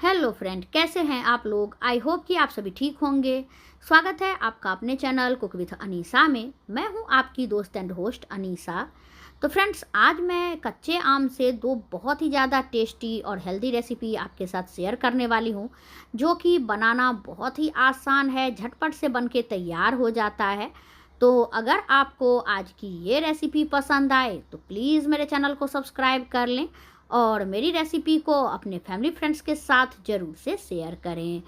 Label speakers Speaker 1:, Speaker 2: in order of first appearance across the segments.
Speaker 1: Hello friend, कैसे हैं आप लोग। आई होप कि आप सभी ठीक होंगे। स्वागत है आपका अपने चैनल कुक विथ अनीसा में। मैं हूं आपकी दोस्त एंड होस्ट अनीसा। तो फ्रेंड्स, आज मैं कच्चे आम से दो बहुत ही ज़्यादा टेस्टी और हेल्दी रेसिपी आपके साथ शेयर करने वाली हूं, जो कि बनाना बहुत ही आसान है, झटपट से बन के तैयार हो जाता है। तो अगर आपको आज की ये रेसिपी पसंद आए तो प्लीज़ मेरे चैनल को सब्सक्राइब कर लें और मेरी रेसिपी को अपने फैमिली फ्रेंड्स के साथ ज़रूर से शेयर करें।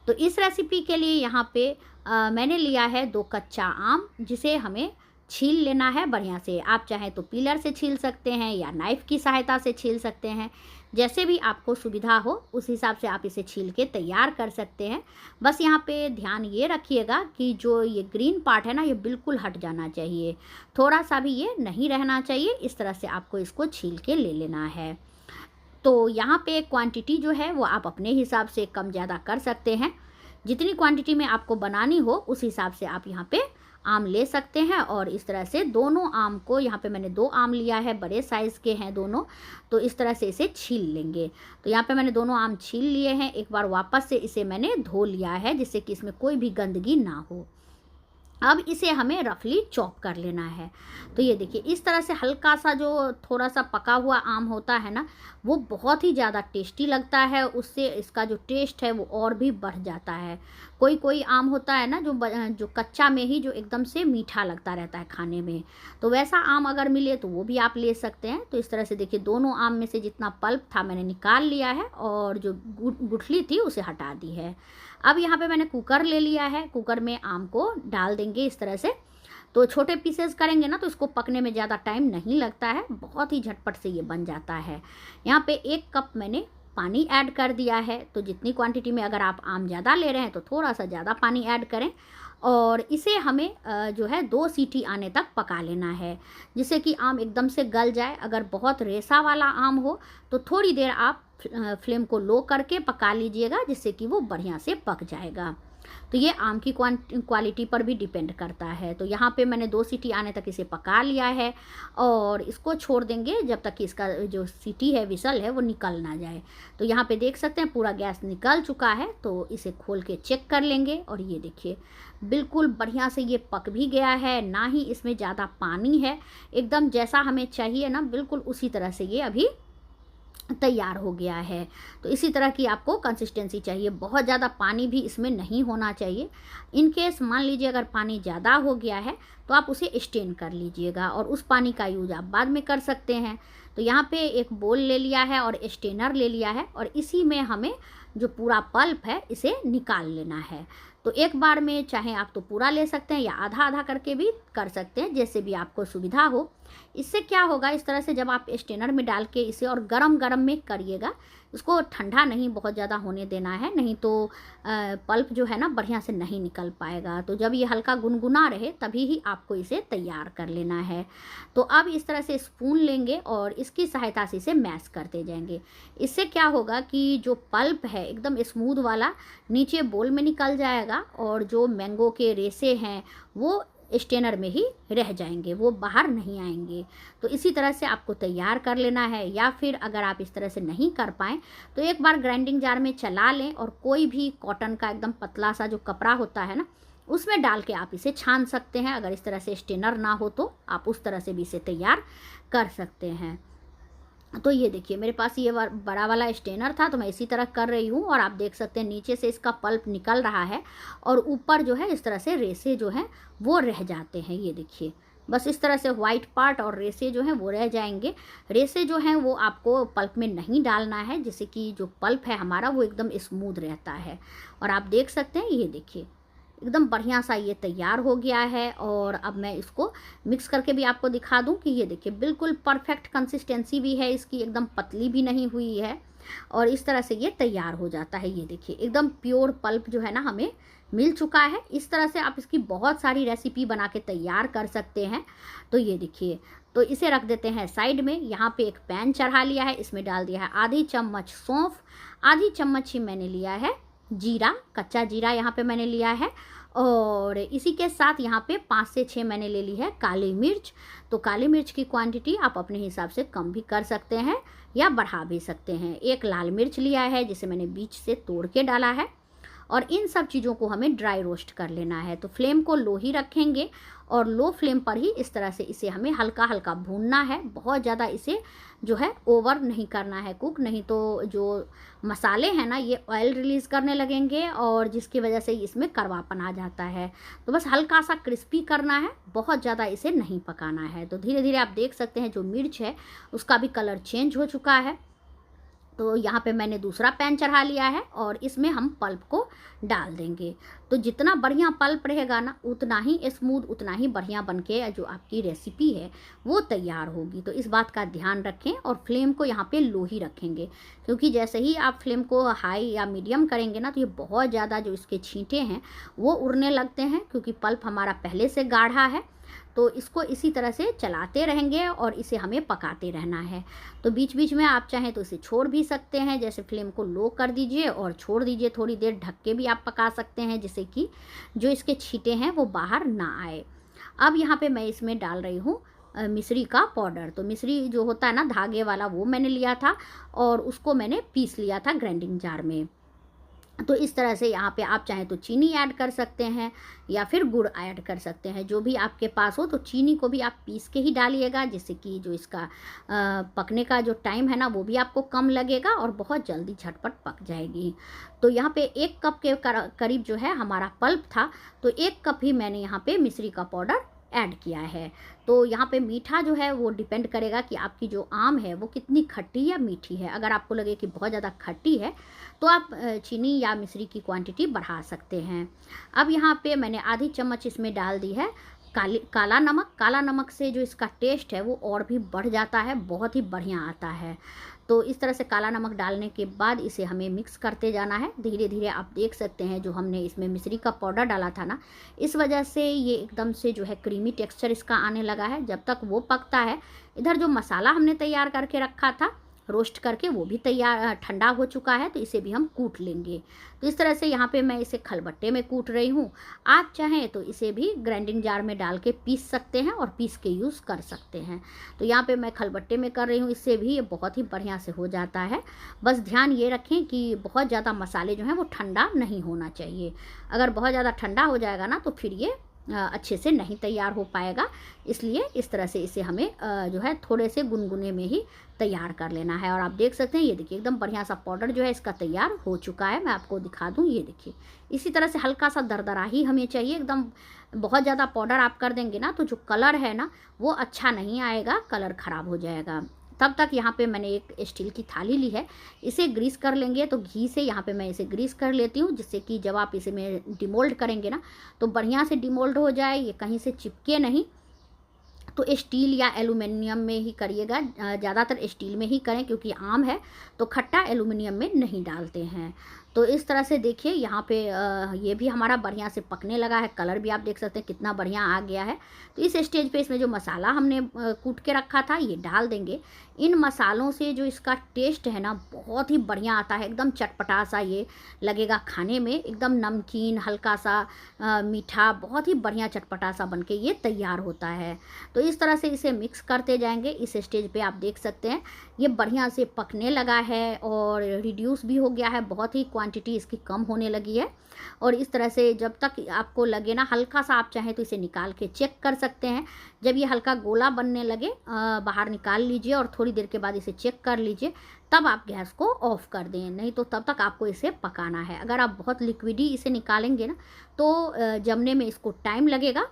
Speaker 1: तो इस रेसिपी के लिए यहाँ पे मैंने लिया है दो कच्चा आम, जिसे हमें छील लेना है बढ़िया से। आप चाहें तो पीलर से छील सकते हैं या नाइफ़ की सहायता से छील सकते हैं, जैसे भी आपको सुविधा हो उस हिसाब से आप इसे छील के तैयार कर सकते हैं। बस यहाँ पे ध्यान ये रखिएगा कि जो ये ग्रीन पार्ट है ना, ये बिल्कुल हट जाना चाहिए, थोड़ा सा भी ये नहीं रहना चाहिए। इस तरह से आपको इसको छील के ले लेना है। तो यहाँ पे क्वांटिटी जो है वो आप अपने हिसाब से कम ज़्यादा कर सकते हैं। जितनी क्वांटिटी में आपको बनानी हो उस हिसाब से आप यहाँ पे आम ले सकते हैं। और इस तरह से दोनों आम को, यहाँ पे मैंने दो आम लिया है, बड़े साइज़ के हैं दोनों, तो इस तरह से इसे छील लेंगे। तो यहाँ पे मैंने दोनों आम छील लिए हैं। एक बार वापस से इसे मैंने धो लिया है, जिससे कि इसमें कोई भी गंदगी ना हो। अब इसे हमें रफली चॉप कर लेना है। तो ये देखिए, इस तरह से हल्का सा जो थोड़ा सा पका हुआ आम होता है ना, वो बहुत ही ज़्यादा टेस्टी लगता है। उससे इसका जो टेस्ट है वो और भी बढ़ जाता है। कोई कोई आम होता है ना जो कच्चा में ही जो एकदम से मीठा लगता रहता है खाने में, तो वैसा आम अगर मिले तो वो भी आप ले सकते हैं। तो इस तरह से देखिए, दोनों आम में से जितना पल्प था मैंने निकाल लिया है और जो गुठली थी उसे हटा दी है। अब यहाँ पे मैंने कुकर ले लिया है। कुकर में आम को डाल देंगे इस तरह से। तो छोटे पीसेस करेंगे ना तो इसको पकने में ज़्यादा टाइम नहीं लगता है, बहुत ही झटपट से ये बन जाता है। यहाँ पे 1 कप मैंने पानी ऐड कर दिया है। तो जितनी क्वांटिटी में अगर आप आम ज़्यादा ले रहे हैं तो थोड़ा सा ज़्यादा पानी ऐड करें। और इसे हमें जो है 2 सीटी आने तक पका लेना है, जिससे कि आम एकदम से गल जाए। अगर बहुत रेसा वाला आम हो तो थोड़ी देर आप फ्लेम को लो करके पका लीजिएगा, जिससे कि वो बढ़िया से पक जाएगा। तो ये आम की क्वालिटी पर भी डिपेंड करता है। तो यहाँ पे मैंने 2 सीटी आने तक इसे पका लिया है और इसको छोड़ देंगे जब तक कि इसका जो सीटी है, विसल है, वो निकल ना जाए। तो यहाँ पे देख सकते हैं पूरा गैस निकल चुका है। तो इसे खोल के चेक कर लेंगे और ये देखिए, बिल्कुल बढ़िया से ये पक भी गया है, ना ही इसमें ज़्यादा पानी है। एकदम जैसा हमें चाहिए ना, बिल्कुल उसी तरह से ये अभी तैयार हो गया है। तो इसी तरह की आपको कंसिस्टेंसी चाहिए, बहुत ज़्यादा पानी भी इसमें नहीं होना चाहिए। इन केस मान लीजिए अगर पानी ज़्यादा हो गया है तो आप उसे स्टेन कर लीजिएगा और उस पानी का यूज आप बाद में कर सकते हैं। तो यहाँ पे एक बोल ले लिया है और स्टेनर ले लिया है और इसी में हमें जो पूरा पल्प है इसे निकाल लेना है। तो एक बार में चाहे आप तो पूरा ले सकते हैं या आधा आधा करके भी कर सकते हैं, जैसे भी आपको सुविधा हो। इससे क्या होगा, इस तरह से जब आप स्टेनर में डाल के इसे और गरम गरम में करिएगा, इसको ठंडा नहीं बहुत ज़्यादा होने देना है, नहीं तो पल्प जो है ना बढ़िया से नहीं निकल पाएगा। तो जब ये हल्का गुनगुना रहे तभी ही आपको इसे तैयार कर लेना है। तो अब इस तरह से स्पून लेंगे और इसकी सहायता से इसे मैश करते जाएंगे। इससे क्या होगा कि जो पल्प है एकदम स्मूथ वाला नीचे बोल में निकल जाएगा और जो मैंगो के रेसे हैं वो स्टेनर में ही रह जाएंगे, वो बाहर नहीं आएंगे। तो इसी तरह से आपको तैयार कर लेना है। या फिर अगर आप इस तरह से नहीं कर पाएँ तो एक बार ग्राइंडिंग जार में चला लें और कोई भी कॉटन का एकदम पतला सा जो कपड़ा होता है ना, उसमें डाल के आप इसे छान सकते हैं। अगर इस तरह से स्टेनर ना हो तो आप उस तरह से भी इसे तैयार कर सकते हैं। तो ये देखिए, मेरे पास ये बड़ा वाला स्टेनर था तो मैं इसी तरह कर रही हूँ और आप देख सकते हैं नीचे से इसका पल्प निकल रहा है और ऊपर जो है इस तरह से रेसे जो हैं वो रह जाते हैं। ये देखिए, बस इस तरह से वाइट पार्ट और रेसे जो हैं वो रह जाएंगे। रेसे जो हैं वो आपको पल्प में नहीं डालना है, जिससे कि जो पल्प है हमारा वो एकदम स्मूथ रहता है। और आप देख सकते हैं, ये देखिए एकदम बढ़िया सा ये तैयार हो गया है। और अब मैं इसको मिक्स करके भी आपको दिखा दूं कि ये देखिए बिल्कुल परफेक्ट कंसिस्टेंसी भी है इसकी, एकदम पतली भी नहीं हुई है और इस तरह से ये तैयार हो जाता है। ये देखिए एकदम प्योर पल्प जो है ना हमें मिल चुका है। इस तरह से आप इसकी बहुत सारी रेसिपी बना के तैयार कर सकते हैं। तो ये देखिए, तो इसे रख देते हैं साइड में। यहाँ पे एक पैन चढ़ा लिया है, इसमें डाल दिया है आधी चम्मच सौंफ, आधी चम्मच ही मैंने लिया है जीरा, कच्चा जीरा यहाँ पे मैंने लिया है। और इसी के साथ यहाँ पे 5 से 6 मैंने ले ली है काली मिर्च। तो काली मिर्च की क्वांटिटी आप अपने हिसाब से कम भी कर सकते हैं या बढ़ा भी सकते हैं। एक लाल मिर्च लिया है जिसे मैंने बीच से तोड़ के डाला है, और इन सब चीज़ों को हमें ड्राई रोस्ट कर लेना है। तो फ्लेम को लो ही रखेंगे और लो फ्लेम पर ही इस तरह से इसे हमें हल्का हल्का भूनना है। बहुत ज़्यादा इसे जो है ओवर नहीं करना है कुक, नहीं तो जो मसाले हैं ना ये ऑयल रिलीज़ करने लगेंगे और जिसकी वजह से इसमें कड़वापन आ जाता है। तो बस हल्का सा क्रिस्पी करना है, बहुत ज़्यादा इसे नहीं पकाना है। तो धीरे धीरे आप देख सकते हैं जो मिर्च है उसका भी कलर चेंज हो चुका है। तो यहाँ पे मैंने दूसरा पैन चढ़ा लिया है और इसमें हम पल्प को डाल देंगे। तो जितना बढ़िया पल्प रहेगा ना उतना ही स्मूथ, उतना ही बढ़िया बनके जो आपकी रेसिपी है वो तैयार होगी। तो इस बात का ध्यान रखें और फ्लेम को यहाँ पे लो ही रखेंगे, क्योंकि जैसे ही आप फ्लेम को हाई या मीडियम करेंगे ना तो ये बहुत ज़्यादा जो इसके छींटे हैं वो उड़ने लगते हैं, क्योंकि पल्प हमारा पहले से गाढ़ा है। तो इसको इसी तरह से चलाते रहेंगे और इसे हमें पकाते रहना है। तो बीच बीच में आप चाहें तो इसे छोड़ भी सकते हैं, जैसे फ्लेम को लो कर दीजिए और छोड़ दीजिए, थोड़ी देर ढक के भी आप पका सकते हैं जिससे कि जो इसके छींटे हैं वो बाहर ना आए। अब यहाँ पे मैं इसमें डाल रही हूँ मिश्री का पाउडर। तो मिश्री जो होता है ना धागे वाला, वो मैंने लिया था और उसको मैंने पीस लिया था ग्राइंडिंग जार में। तो इस तरह से यहाँ पे आप चाहें तो चीनी ऐड कर सकते हैं या फिर गुड़ ऐड कर सकते हैं, जो भी आपके पास हो। तो चीनी को भी आप पीस के ही डालिएगा, जिससे कि जो इसका पकने का जो टाइम है ना वो भी आपको कम लगेगा और बहुत जल्दी झटपट पक जाएगी। तो यहाँ पे 1 कप के करीब जो है हमारा पल्प था, तो 1 कप ही मैंने यहाँ पे मिश्री का पाउडर ऐड किया है। तो यहाँ पे मीठा जो है वो डिपेंड करेगा कि आपकी जो आम है वो कितनी खट्टी या मीठी है। अगर आपको लगे कि बहुत ज़्यादा खट्टी है तो आप चीनी या मिश्री की क्वांटिटी बढ़ा सकते हैं। अब यहाँ पे मैंने आधी चम्मच इसमें डाल दी है काला नमक। काला नमक से जो इसका टेस्ट है वो और भी बढ़ जाता है, बहुत ही बढ़िया आता है। तो इस तरह से काला नमक डालने के बाद इसे हमें मिक्स करते जाना है। धीरे धीरे आप देख सकते हैं जो हमने इसमें मिश्री का पाउडर डाला था ना, इस वजह से ये एकदम से जो है क्रीमी टेक्सचर इसका आने लगा है। जब तक वो पकता है, इधर जो मसाला हमने तैयार करके रखा था रोस्ट करके वो भी तैयार ठंडा हो चुका है, तो इसे भी हम कूट लेंगे। तो इस तरह से यहाँ पे मैं इसे खलबट्टे में कूट रही हूँ। आप चाहें तो इसे भी ग्राइंडिंग जार में डाल के पीस सकते हैं और पीस के यूज़ कर सकते हैं। तो यहाँ पे मैं खलबट्टे में कर रही हूँ, इससे भी ये बहुत ही बढ़िया से हो जाता है। बस ध्यान ये रखें कि बहुत ज़्यादा मसाले जो हैं वो ठंडा नहीं होना चाहिए। अगर बहुत ज़्यादा ठंडा हो जाएगा ना तो फिर ये अच्छे से नहीं तैयार हो पाएगा। इसलिए इस तरह से इसे हमें जो है थोड़े से गुनगुने में ही तैयार कर लेना है। और आप देख सकते हैं ये देखिए एकदम बढ़िया सा पाउडर जो है इसका तैयार हो चुका है। मैं आपको दिखा दूं, ये देखिए इसी तरह से हल्का सा दरदरा ही हमें चाहिए। एकदम बहुत ज़्यादा पाउडर आप कर देंगे ना तो जो कलर है ना वो अच्छा नहीं आएगा, कलर ख़राब हो जाएगा। तब तक यहाँ पे मैंने एक स्टील की थाली ली है, इसे ग्रीस कर लेंगे। तो घी से यहाँ पे मैं इसे ग्रीस कर लेती हूँ, जिससे कि जब आप इसे में डिमोल्ड करेंगे ना तो बढ़िया से डिमोल्ड हो जाए, ये कहीं से चिपके नहीं। तो स्टील या एल्युमिनियम में ही करिएगा, ज़्यादातर स्टील में ही करें, क्योंकि आम है तो खट्टा एल्युमिनियम में नहीं डालते हैं। तो इस तरह से देखिए यहाँ पे ये भी हमारा बढ़िया से पकने लगा है। कलर भी आप देख सकते हैं कितना बढ़िया आ गया है। तो इस स्टेज पे इसमें जो मसाला हमने कूट के रखा था ये डाल देंगे। इन मसालों से जो इसका टेस्ट है ना बहुत ही बढ़िया आता है, एकदम चटपटा सा ये लगेगा खाने में, एकदम नमकीन हल्का सा मीठा, बहुत ही बढ़िया चटपटा सा बनके ये तैयार होता है। तो इस तरह से इसे मिक्स करते जाएंगे। इस स्टेज पे आप देख सकते हैं ये बढ़िया से पकने लगा है और रिड्यूस भी हो गया है, बहुत ही क्वांटिटी इसकी कम होने लगी है। और इस तरह से जब तक आपको लगे ना हल्का सा, आप चाहें तो इसे निकाल के चेक कर सकते हैं। जब ये हल्का गोला बनने लगे बाहर निकाल लीजिए और थोड़ी देर के बाद इसे चेक कर लीजिए, तब आप गैस को ऑफ कर दें, नहीं तो तब तक आपको इसे पकाना है। अगर आप बहुत लिक्विडी इसे निकालेंगे ना तो जमने में इसको टाइम लगेगा,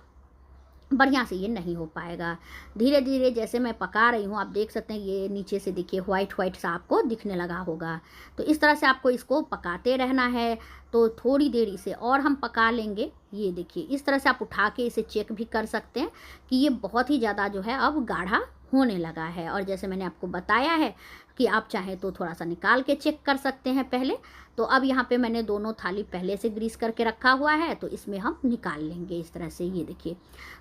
Speaker 1: बढ़िया से ये नहीं हो पाएगा। धीरे धीरे जैसे मैं पका रही हूँ आप देख सकते हैं ये नीचे से देखिए वाइट वाइट सा आपको दिखने लगा होगा। तो इस तरह से आपको इसको पकाते रहना है। तो थोड़ी देर इसे और हम पका लेंगे। ये देखिए इस तरह से आप उठा के इसे चेक भी कर सकते हैं कि ये बहुत ही ज़्यादा जो है अब गाढ़ा होने लगा है। और जैसे मैंने आपको बताया है कि आप चाहें तो थोड़ा सा निकाल के चेक कर सकते हैं पहले। तो अब यहाँ पे मैंने दोनों थाली पहले से ग्रीस करके रखा हुआ है, तो इसमें हम निकाल लेंगे इस तरह से। ये देखिए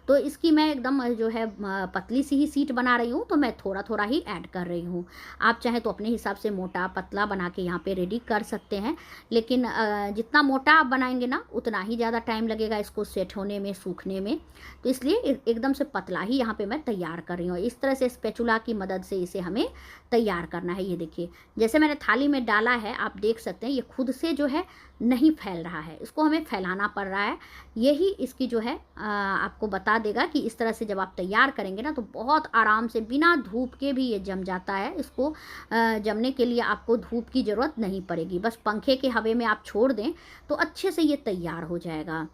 Speaker 1: तो इसकी मैं एकदम जो है पतली सी ही सीट बना रही हूँ, तो मैं थोड़ा थोड़ा ही ऐड कर रही हूँ। आप चाहें तो अपने हिसाब से मोटा पतला बना के यहाँ पे रेडी कर सकते हैं, लेकिन जितना मोटा आप बनाएंगे ना उतना ही ज़्यादा टाइम लगेगा इसको सेट होने में, सूखने में। तो इसलिए एकदम से पतला ही यहाँ पे मैं तैयार कर रही हूँ। इस तरह से स्पैचुला की मदद से इसे हमें तैयार करना करना है। ये देखिए जैसे मैंने थाली में डाला है, आप देख सकते हैं ये खुद से जो है नहीं फैल रहा है, इसको हमें फैलाना पड़ रहा है। यही इसकी जो है आपको बता देगा कि इस तरह से जब आप तैयार करेंगे ना तो बहुत आराम से बिना धूप के भी ये जम जाता है। इसको जमने के लिए आपको धूप की ज़रूरत नहीं पड़ेगी, बस पंखे के हवा में आप छोड़ दें तो अच्छे से ये तैयार हो जाएगा।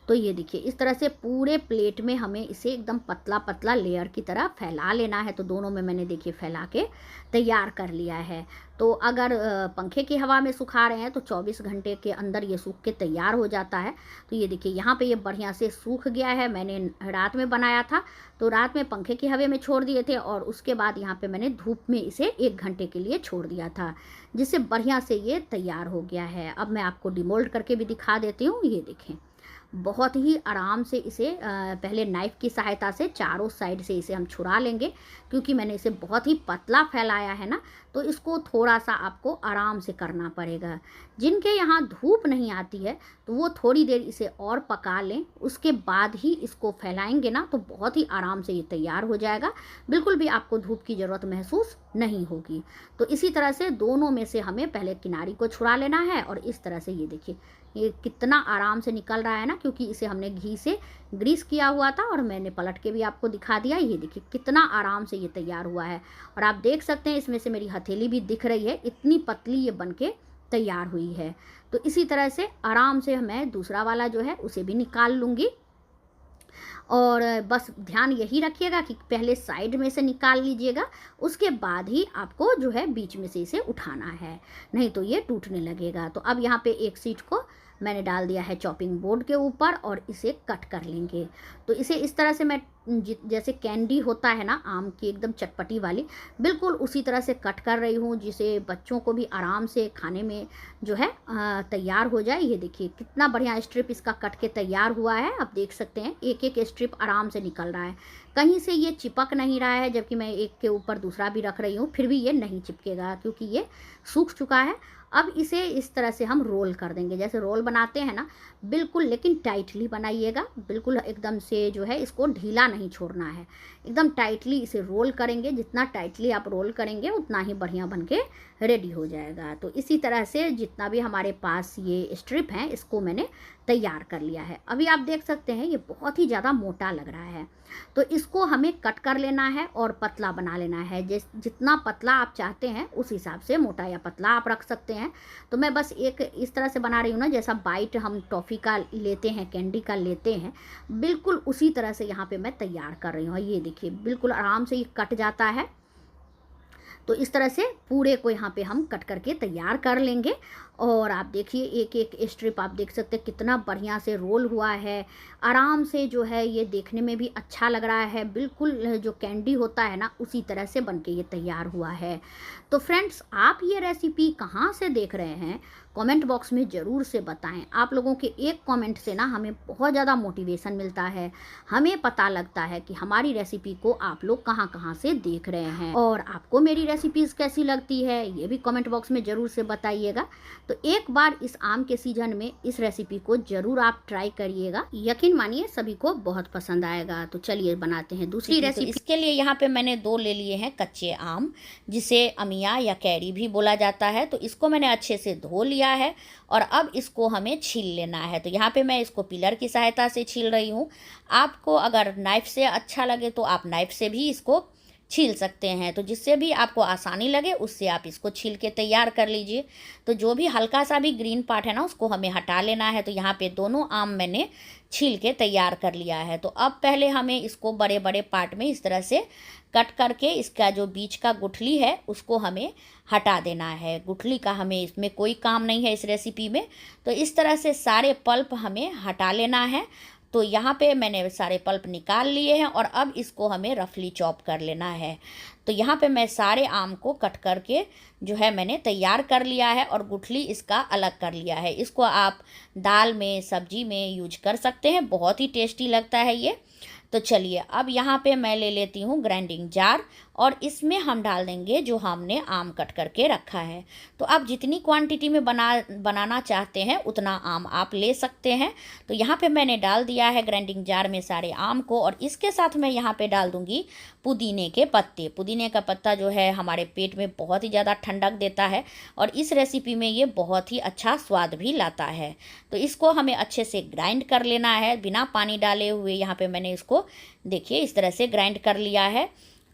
Speaker 1: तो ये देखिए इस तरह से पूरे प्लेट में हमें इसे एकदम पतला पतला लेयर की तरह फैला लेना है। तो दोनों में मैंने देखिए फैला के तैयार कर लिया है। तो अगर पंखे की हवा में सुखा रहे हैं तो 24 घंटे के अंदर ये सूख के तैयार हो जाता है। तो ये देखिए यहाँ पे ये बढ़िया से सूख गया है। मैंने रात में बनाया था तो रात में पंखे की हवा में छोड़ दिए थे और उसके बाद यहाँ पे मैंने धूप में इसे 1 घंटे के लिए छोड़ दिया था, जिससे बढ़िया से ये तैयार हो गया है। अब मैं आपको डिमोल्ड करके भी दिखा देती हूँ। ये देखें बहुत ही आराम से इसे पहले नाइफ़ की सहायता से चारों साइड से इसे हम छुड़ा लेंगे, क्योंकि मैंने इसे बहुत ही पतला फैलाया है ना, तो इसको थोड़ा सा आपको आराम से करना पड़ेगा। जिनके यहाँ धूप नहीं आती है तो वो थोड़ी देर इसे और पका लें, उसके बाद ही इसको फैलाएंगे ना तो बहुत ही आराम से ये तैयार हो जाएगा। बिल्कुल भी आपको धूप की ज़रूरत महसूस नहीं होगी। तो इसी तरह से दोनों में से हमें पहले किनारी को छुड़ा लेना है और इस तरह से ये देखिए ये कितना आराम से निकल रहा है ना, क्योंकि इसे हमने घी से ग्रीस किया हुआ था और मैंने पलट के भी आपको दिखा दिया। ये देखिए कितना आराम से ये तैयार हुआ है और आप देख सकते हैं इसमें से मेरी हथेली भी दिख रही है, इतनी पतली ये बनके तैयार हुई है। तो इसी तरह से आराम से मैं दूसरा वाला जो है उसे भी निकाल लूँगी। और बस ध्यान यही रखिएगा कि पहले साइड में से निकाल लीजिएगा, उसके बाद ही आपको जो है बीच में से इसे उठाना है, नहीं तो ये टूटने लगेगा। तो अब यहाँ पे एक सीट को मैंने डाल दिया है चॉपिंग बोर्ड के ऊपर और इसे कट कर लेंगे। तो इसे इस तरह से मैं जैसे कैंडी होता है ना आम की एकदम चटपटी वाली, बिल्कुल उसी तरह से कट कर रही हूँ, जिसे बच्चों को भी आराम से खाने में जो है तैयार हो जाए। ये देखिए कितना बढ़िया स्ट्रिप इसका कट के तैयार हुआ है। आप देख सकते हैं एक एक स्ट्रिप आराम से निकल रहा है, कहीं से ये चिपक नहीं रहा है। जबकि मैं एक के ऊपर दूसरा भी रख रही हूँ फिर भी ये नहीं चिपकेगा, क्योंकि ये सूख चुका है। अब इसे इस तरह से हम रोल कर देंगे, जैसे रोल बनाते हैं ना, बिल्कुल लेकिन टाइटली बनाइएगा। बिल्कुल एकदम से जो है इसको ढीला नहीं छोड़ना है, एकदम टाइटली इसे रोल करेंगे। जितना टाइटली आप रोल करेंगे उतना ही बढ़िया बन के रेडी हो जाएगा। तो इसी तरह से जितना भी हमारे पास ये स्ट्रिप हैं इसको मैंने तैयार कर लिया है। अभी आप देख सकते हैं ये बहुत ही ज़्यादा मोटा लग रहा है, तो इसको हमें कट कर लेना है और पतला बना लेना है। जितना पतला आप चाहते हैं उस हिसाब से मोटा या पतला आप रख सकते हैं। तो मैं बस एक इस तरह से बना रही हूँ ना, जैसा बाइट हम टॉफ़ी का लेते हैं, कैंडी का लेते हैं, बिल्कुल उसी तरह से यहाँ पे मैं तैयार कर रही हूँ। ये देखिए बिल्कुल आराम से ये कट जाता है। तो इस तरह से पूरे को यहाँ पे हम कट करके तैयार कर लेंगे। और आप देखिए एक एक स्ट्रिप आप देख सकते हैं कितना बढ़िया से रोल हुआ है, आराम से जो है ये देखने में भी अच्छा लग रहा है। बिल्कुल जो कैंडी होता है ना उसी तरह से बनके ये तैयार हुआ है। तो फ्रेंड्स आप ये रेसिपी कहाँ से देख रहे हैं कमेंट बॉक्स में ज़रूर से बताएं। आप लोगों के एक कमेंट से ना हमें बहुत ज़्यादा मोटिवेशन मिलता है, हमें पता लगता है कि हमारी रेसिपी को आप लोग कहाँ कहाँ से देख रहे हैं। और आपको मेरी रेसिपीज़ कैसी लगती है ये भी कमेंट बॉक्स में ज़रूर से बताइएगा। तो एक बार इस आम के सीजन में इस रेसिपी को ज़रूर आप ट्राई करिएगा, यकीन मानिए सभी को बहुत पसंद आएगा। तो चलिए बनाते हैं दूसरी रेसिपी। इसके लिए यहाँ पे मैंने 2 ले लिए हैं कच्चे आम, जिसे अमिया या कैरी भी बोला जाता है। तो इसको मैंने अच्छे से धो लिया है और अब इसको हमें छील लेना है। तो यहाँ पे मैं इसको पिलर की सहायता से छील रही हूँ। आपको अगर नाइफ़ से अच्छा लगे तो आप नाइफ़ से भी इसको छील सकते हैं, तो जिससे भी आपको आसानी लगे उससे आप इसको छील के तैयार कर लीजिए। तो जो भी हल्का सा भी ग्रीन पार्ट है ना उसको हमें हटा लेना है। तो यहाँ पे दोनों आम मैंने छील के तैयार कर लिया है। तो अब पहले हमें इसको बड़े बड़े पार्ट में इस तरह से कट करके इसका जो बीच का गुठली है उसको हमें हटा देना है। गुठली का हमें इसमें कोई काम नहीं है इस रेसिपी में। तो इस तरह से सारे पल्प हमें हटा लेना है। तो यहाँ पे मैंने सारे पल्प निकाल लिए हैं और अब इसको हमें रफली चॉप कर लेना है। तो यहाँ पे मैं सारे आम को कट करके जो है मैंने तैयार कर लिया है और गुठली इसका अलग कर लिया है। इसको आप दाल में, सब्जी में यूज कर सकते हैं, बहुत ही टेस्टी लगता है ये। तो चलिए अब यहाँ पे मैं ले लेती हूँ ग्राइंडिंग जार और इसमें हम डाल देंगे जो हमने आम कट करके रखा है। तो आप जितनी क्वांटिटी में बनाना चाहते हैं उतना आम आप ले सकते हैं। तो यहाँ पे मैंने डाल दिया है ग्राइंडिंग जार में सारे आम को, और इसके साथ मैं यहाँ पे डाल दूँगी पुदीने के पत्ते। पुदीने का पत्ता जो है हमारे पेट में बहुत ही ज़्यादा ठंडक देता है और इस रेसिपी में ये बहुत ही अच्छा स्वाद भी लाता है। तो इसको हमें अच्छे से ग्राइंड कर लेना है बिना पानी डाले हुए। यहाँ पे मैंने इसको देखिए इस तरह से ग्राइंड कर लिया है।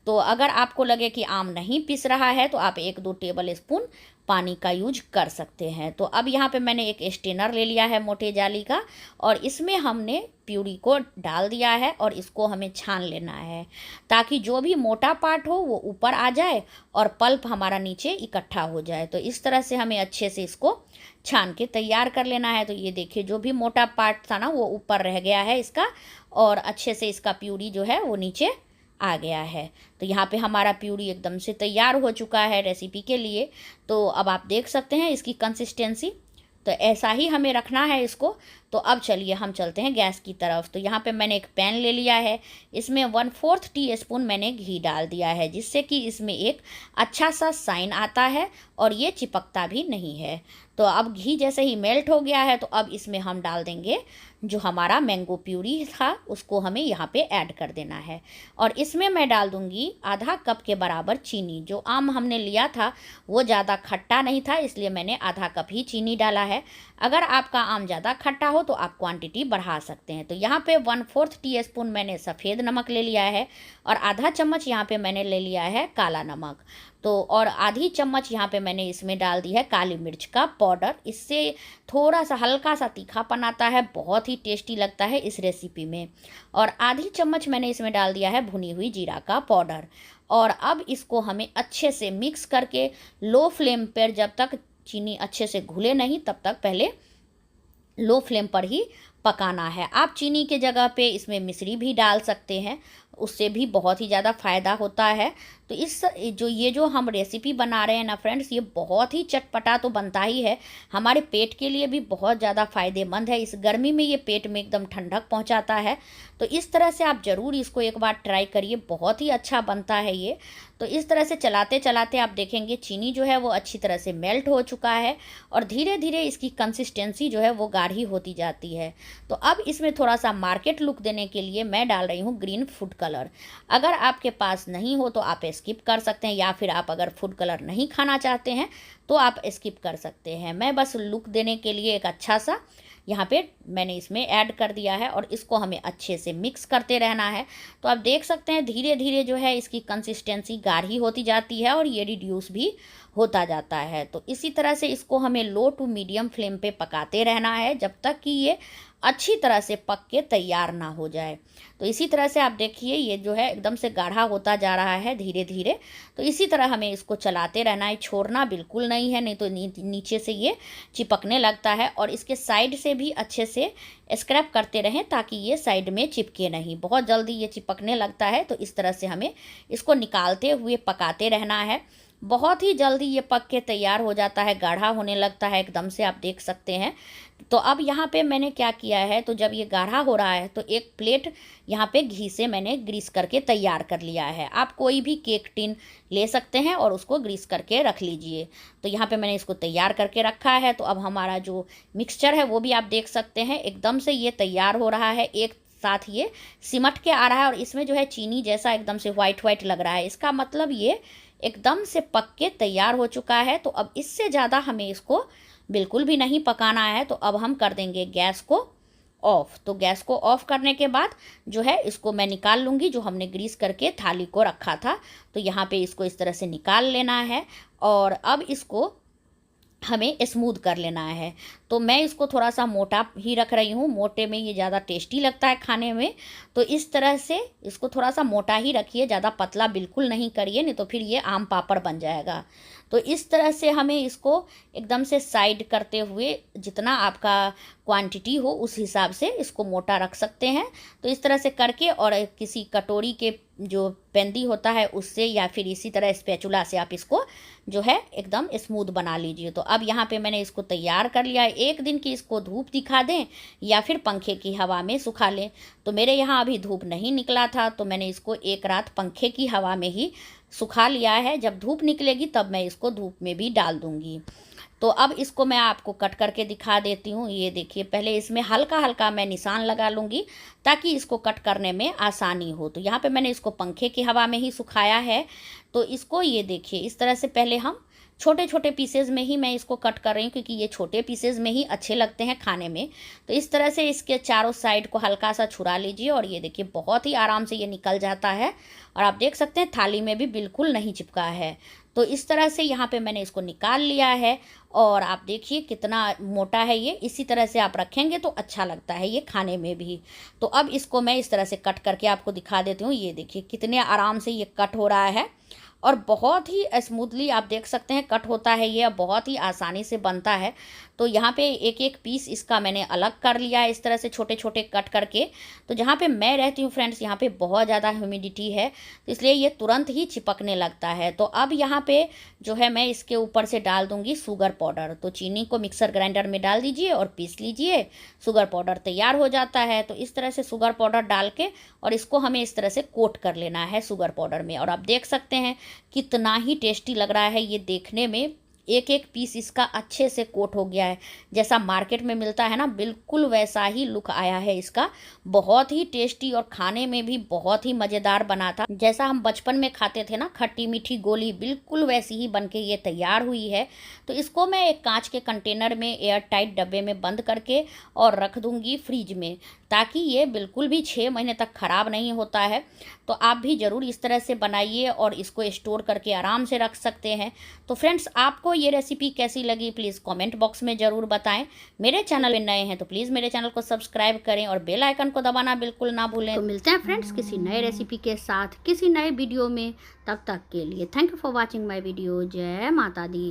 Speaker 1: तो अगर आपको लगे कि आम नहीं पीस रहा है तो आप 1-2 टेबल स्पून पानी का यूज कर सकते हैं। तो अब यहाँ पे मैंने एक स्ट्रेनर ले लिया है मोटे जाली का, और इसमें हमने प्यूरी को डाल दिया है और इसको हमें छान लेना है ताकि जो भी मोटा पार्ट हो वो ऊपर आ जाए और पल्प हमारा नीचे इकट्ठा हो जाए। तो इस तरह से हमें अच्छे से इसको छान के तैयार कर लेना है। तो ये देखिए जो भी मोटा पार्ट था ना वो ऊपर रह गया है इसका, और अच्छे से इसका प्यूरी जो है वो नीचे आ गया है। तो यहाँ पे हमारा प्यूरी एकदम से तैयार हो चुका है रेसिपी के लिए। तो अब आप देख सकते हैं इसकी कंसिस्टेंसी, तो ऐसा ही हमें रखना है इसको। तो अब चलिए हम चलते हैं गैस की तरफ। तो यहाँ पे मैंने एक पैन ले लिया है, इसमें 1/4 टीस्पून मैंने घी डाल दिया है जिससे कि इसमें एक अच्छा सा साइन आता है और ये चिपकता भी नहीं है। तो अब घी जैसे ही मेल्ट हो गया है तो अब इसमें हम डाल देंगे जो हमारा मैंगो प्यूरी था उसको हमें यहाँ पे ऐड कर देना है, और इसमें मैं डाल दूँगी आधा कप के बराबर चीनी। जो आम हमने लिया था वो ज़्यादा खट्टा नहीं था इसलिए मैंने आधा कप ही चीनी डाला है। अगर आपका आम ज़्यादा खट्टा हो तो आप क्वांटिटी बढ़ा सकते हैं। तो यहाँ पे 1/4 टीस्पून मैंने सफ़ेद नमक ले लिया है और आधा चम्मच यहाँ पे मैंने ले लिया है काला नमक। तो और आधी चम्मच यहाँ पे मैंने इसमें डाल दी है काली मिर्च का पाउडर। इससे थोड़ा सा हल्का सा तीखापन आता है, बहुत ही टेस्टी लगता है इस रेसिपी में। और आधी चम्मच मैंने इसमें डाल दिया है भुनी हुई जीरा का पाउडर। और अब इसको हमें अच्छे से मिक्स करके लो फ्लेम पर, जब तक चीनी अच्छे से घुले नहीं तब तक पहले लो फ्लेम पर ही पकाना है। आप चीनी के जगह पे इसमें मिश्री भी डाल सकते हैं, उससे भी बहुत ही ज़्यादा फ़ायदा होता है। तो ये जो हम रेसिपी बना रहे हैं ना फ्रेंड्स, ये बहुत ही चटपटा तो बनता ही है, हमारे पेट के लिए भी बहुत ज़्यादा फ़ायदेमंद है। इस गर्मी में ये पेट में एकदम ठंडक पहुंचाता है। तो इस तरह से आप ज़रूर इसको एक बार ट्राई करिए, बहुत ही अच्छा बनता है ये। तो इस तरह से चलाते चलाते आप देखेंगे चीनी जो है वो अच्छी तरह से मेल्ट हो चुका है और धीरे धीरे इसकी कंसिस्टेंसी जो है वो गाढ़ी होती जाती है। तो अब इसमें थोड़ा सा मार्केट लुक देने के लिए मैं डाल रही हूँ ग्रीन फूड कलर। अगर आपके पास नहीं हो तो आप स्किप कर सकते हैं, या फिर आप अगर फूड कलर नहीं खाना चाहते हैं तो आप स्किप कर सकते हैं। मैं बस लुक देने के लिए एक अच्छा सा यहाँ पे मैंने इसमें ऐड कर दिया है और इसको हमें अच्छे से मिक्स करते रहना है। तो आप देख सकते हैं धीरे धीरे जो है इसकी कंसिस्टेंसी गाढ़ी होती जाती है और ये रिड्यूस भी होता जाता है। तो इसी तरह से इसको हमें लो टू मीडियम फ्लेम पे पकाते रहना है जब तक कि ये अच्छी तरह से पक के तैयार ना हो जाए। तो इसी तरह से आप देखिए ये जो है एकदम से गाढ़ा होता जा रहा है धीरे धीरे। तो इसी तरह हमें इसको चलाते रहना है, छोड़ना बिल्कुल नहीं है, नहीं तो नीचे से ये चिपकने लगता है। और इसके साइड से भी अच्छे से स्क्रैप करते रहें ताकि ये साइड में चिपके नहीं, बहुत जल्दी ये चिपकने लगता है। तो इस तरह से हमें इसको निकालते हुए पकाते रहना है। बहुत ही जल्दी ये पक के तैयार हो जाता है, गाढ़ा होने लगता है एकदम से, आप देख सकते हैं। तो अब यहाँ पे मैंने क्या किया है, तो जब ये गाढ़ा हो रहा है तो एक प्लेट यहाँ पे घी से मैंने ग्रीस करके तैयार कर लिया है। आप कोई भी केक टिन ले सकते हैं और उसको ग्रीस करके रख लीजिए। तो यहाँ पे मैंने इसको तैयार करके रखा है। तो अब हमारा जो मिक्सचर है वो भी आप देख सकते हैं एकदम से ये तैयार हो रहा है, एक साथ ये सिमट के आ रहा है और इसमें जो है चीनी जैसा एकदम से वाइट वाइट लग रहा है। इसका मतलब ये एकदम से पक के तैयार हो चुका है। तो अब इससे ज़्यादा हमें इसको बिल्कुल भी नहीं पकाना है। तो अब हम कर देंगे गैस को ऑफ। तो गैस को ऑफ करने के बाद जो है इसको मैं निकाल लूँगी, जो हमने ग्रीस करके थाली को रखा था। तो यहाँ पे इसको इस तरह से निकाल लेना है और अब इसको हमें स्मूथ कर लेना है। तो मैं इसको थोड़ा सा मोटा ही रख रही हूँ, मोटे में ये ज़्यादा टेस्टी लगता है खाने में। तो इस तरह से इसको थोड़ा सा मोटा ही रखिए, ज़्यादा पतला बिल्कुल नहीं करिए, नहीं तो फिर ये आम पापड़ बन जाएगा। तो इस तरह से हमें इसको एकदम से साइड करते हुए जितना आपका क्वांटिटी हो उस हिसाब से इसको मोटा रख सकते हैं। तो इस तरह से करके और किसी कटोरी के जो पेंदी होता है उससे या फिर इसी तरह स्पैचुला से आप इसको जो है एकदम स्मूथ बना लीजिए। तो अब यहाँ पे मैंने इसको तैयार कर लिया है। एक दिन की इसको धूप दिखा दें या फिर पंखे की हवा में सुखा लें। तो मेरे यहाँ अभी धूप नहीं निकला था तो मैंने इसको एक रात पंखे की हवा में ही सुखा लिया है। जब धूप निकलेगी तब मैं इसको धूप में भी डाल दूँगी। तो अब इसको मैं आपको कट करके दिखा देती हूँ। ये देखिए, पहले इसमें हल्का हल्का मैं निशान लगा लूँगी ताकि इसको कट करने में आसानी हो। तो यहाँ पे मैंने इसको पंखे की हवा में ही सुखाया है। तो इसको ये देखिए, इस तरह से पहले हम छोटे छोटे पीसेज में ही मैं इसको कट कर रही हूँ, क्योंकि ये छोटे पीसेज में ही अच्छे लगते हैं खाने में। तो इस तरह से इसके चारों साइड को हल्का सा छुरा लीजिए और ये देखिए बहुत ही आराम से ये निकल जाता है। और आप देख सकते हैं थाली में भी बिल्कुल नहीं चिपका है। तो इस तरह से यहाँ पे मैंने इसको निकाल लिया है और आप देखिए कितना मोटा है ये। इसी तरह से आप रखेंगे तो अच्छा लगता है ये खाने में भी। तो अब इसको मैं इस तरह से कट करके आपको दिखा देती हूँ। ये देखिए कितने आराम से ये कट हो रहा है और बहुत ही स्मूथली आप देख सकते हैं कट होता है ये, बहुत ही आसानी से बनता है। तो यहाँ पे एक एक पीस इसका मैंने अलग कर लिया है इस तरह से छोटे छोटे कट करके। तो जहाँ पे मैं रहती हूँ फ्रेंड्स, यहाँ पे बहुत ज़्यादा ह्यूमिडिटी है, तो इसलिए ये तुरंत ही चिपकने लगता है। तो अब यहाँ पे जो है मैं इसके ऊपर से डाल दूँगी शुगर पाउडर। तो चीनी को मिक्सर ग्राइंडर में डाल दीजिए और पीस लीजिए, शुगर पाउडर तैयार हो जाता है। तो इस तरह से शुगर पाउडर डाल के और इसको हमें इस तरह से कोट कर लेना है शुगर पाउडर में। और आप देख सकते हैं कितना ही टेस्टी लग रहा है ये देखने में। एक एक पीस इसका अच्छे से कोट हो गया है, जैसा मार्केट में मिलता है ना, बिल्कुल वैसा ही लुक आया है इसका। बहुत ही टेस्टी और खाने में भी बहुत ही मज़ेदार बना था। जैसा हम बचपन में खाते थे ना खट्टी मीठी गोली, बिल्कुल वैसी ही बनके ये तैयार हुई है। तो इसको मैं एक कांच के कंटेनर में एयर टाइट डब्बे में बंद करके और रख दूँगी फ्रिज में, ताकि ये बिल्कुल भी 6 महीने तक ख़राब नहीं होता है। तो आप भी ज़रूर इस तरह से बनाइए और इसको स्टोर करके आराम से रख सकते हैं। तो फ्रेंड्स, आपको ये रेसिपी कैसी लगी प्लीज़ कमेंट बॉक्स में ज़रूर बताएं। मेरे चैनल पे नए हैं तो प्लीज़ मेरे चैनल को सब्सक्राइब करें और बेल आइकन को दबाना बिल्कुल ना भूलें। तो मिलते हैं फ्रेंड्स किसी नए रेसिपी के साथ किसी नए वीडियो में। तब तक के लिए thank you for watching my video. जय माता दी।